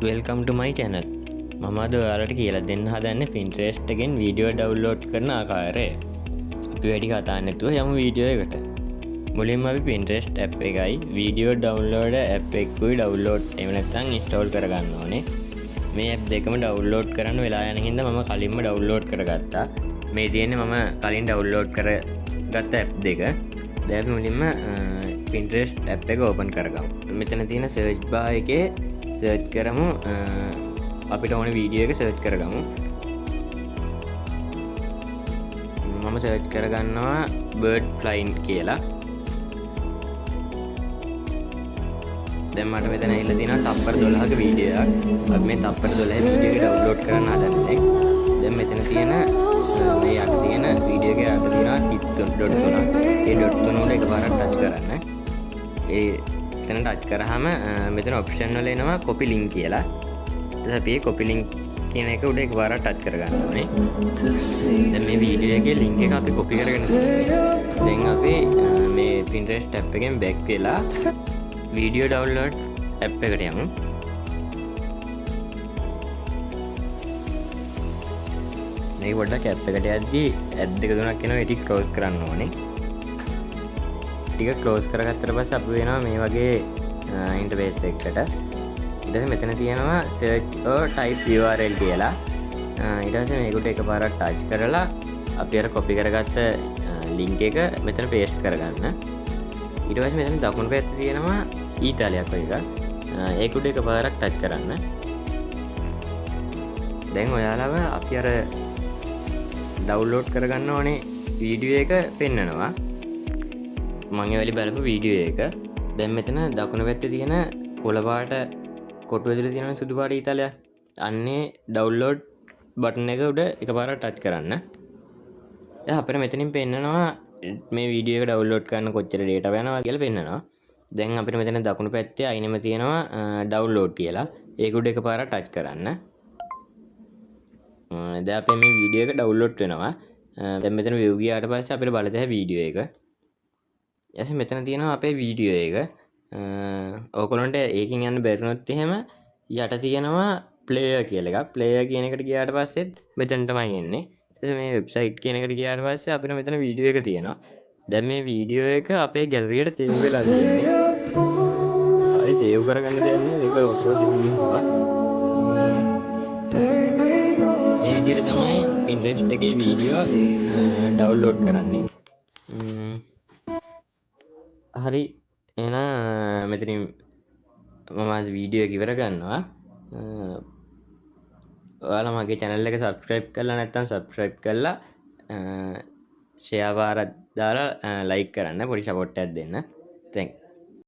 Welcome ටු මයි channel. මම අද ඔයාලට කියලා දෙන්න හදන්නේ Pinterest එකෙන් වීඩියෝ ඩවුන්ලෝඩ් කරන ආකාරය. අපි වැඩි කතා නැතුව යමු වීඩියෝ එකට. මුලින්ම අපි Pinterest app එකයි වීඩියෝ ඩවුන්ලෝඩ් app එකකුයි ඩවුන්ලෝඩ් එහෙම නැත්නම් ඉන්ස්ටෝල් කරගන්න ඕනේ. මේ app දෙකම ඩවුන්ලෝඩ් කරන්න වෙලා යන හින්දා මම කලින්ම ඩවුන්ලෝඩ් කරගත්තා. මේ තියෙන්නේ මම කලින් ඩවුන්ලෝඩ් කරගත්ත app දෙක. දැන් මුලින්ම Pinterest app එක ඕපන් කරගමු. මෙතන තියෙන search bar එකේ සර්ච් කරමු අපිට ඕන වීඩියෝ එක සර්ච් කරගමු. මම සර්ච් කරගන්නවා බර්ඩ් ෆ්ලයින් කියලා. දැන් මට මෙතන ඇවිල්ලා තියෙනවා තප්පර 12ක වීඩියෝ එකක්. අපි මේ තප්පර 12 වීඩියෝ එක ඩවුන්ලෝඩ් කරන්න හදන්නේ. දැන් මෙතන තියෙන මේ යට තියෙන වීඩියෝ එකේ යට තියෙනවා .3. ඒ .3 උඩ එකපාරක් ටච් කරන්න. ඒ එතන ටච් කරාම මෙතන ඔප්ෂන් වල එනවා කොපි ලින්ක් කියලා. ඊට අපි කොපි ලින්ක් කියන එක උඩ එකපාරක් ටච් කරගන්න ඕනේ. දැන් මේ වීඩියෝ එකේ ලින්ක් එක අපි කොපි කරගෙන දැන් අපි මේ Pinterest app එකෙන් බෑක් වෙලා වීඩියෝ ඩවුන්ලෝඩ් app එකට යමු. මේ පොඩ්ඩක් app එකට යද්දී ඇඩ් දෙක තුනක් එනවා. ඒක ක්ලෝස් කරන්න ඕනේ. ටික ක්ලෝස් කරගත්තට පස්සේ අපි වෙනවා මේ වගේ ඉන්ටර්ෆේස් එකකට. ඊට පස්සේ මෙතන තියෙනවා search or type URL කියලා. ඊට පස්සේ මේකට එකපාරක් ටච් කරලා අපි අර කොපි කරගත්ත ලින්ක් එක මෙතන පේස්ට් කරගන්න. ඊට පස්සේ මෙතන දකුණු පැත්තේ තියෙනවා ඊතාලියක් වගේ එකක්. ඒකට එකපාරක් ටච් කරන්න. දැන් ඔයාලව අපි අර ඩවුන්ලෝඩ් කරගන්න ඕනේ වීඩියෝ එක පෙන්නනවා. මං ඒ වෙලේ බලපු වීඩියෝ එක. දැන් මෙතන දකුණු පැත්තේ තියෙන කොළ පාට කොටු ඇතුලේ තියෙන සුදු පාට ඊතලයක්. අන්නේ ඩවුන්ලෝඩ් බටන් එක උඩ එකපාරක් ටච් කරන්න. දැන් අපිට මෙතනින් පෙන්නනවා මේ වීඩියෝ එක ඩවුන්ලෝඩ් කරන්න කොච්චර data යනවා කියලා පෙන්නනවා. දැන් අපිට මෙතන දකුණු පැත්තේ අයිනෙම තියෙනවා ඩවුන්ලෝඩ් කියලා. ඒක උඩ එකපාරක් ටච් කරන්න. දැන් අපේ මේ වීඩියෝ එක ඩවුන්ලෝඩ් වෙනවා. දැන් මෙතන view ගියාට පස්සේ අපිට බලතැහැ වීඩියෝ එක. එස මෙතන තියෙනවා අපේ වීඩියෝ එක. ඕගොල්ලන්ට ඒකෙන් යන්න බැරිනොත් එහෙම යට තියෙනවා ප්ලේයර් කියලා එකක්. ප්ලේයර් කියන එකට ගියාට පස්සෙත් මෙතන තමයි එන්නේ. ඊට මේ වෙබ්සයිට් කියන එකට ගියාට පස්සේ අපිට මෙතන වීඩියෝ එක තියෙනවා. දැන් මේ වීඩියෝ එක අපේ ගැලරියට සේව් වෙලා තියෙන්නේ. ආයි සේව් කරගන්න දෙයක් නෑ. ඒක ඔක්කොම තිබුණා. මේ විදිහට තමයි Pinterest එකේ වීඩියෝ ඩවුන්ලෝඩ් කරන්නේ. හරි එහෙනම් මෙතනින් මම අද වීඩියෝ එක ඉවර ගන්නවා. ඔයාලා මගේ channel එක subscribe කරලා නැත්නම් subscribe කරලා share වාරක් දාලා like කරන්න පොඩි support එකක් දෙන්න. Thanks.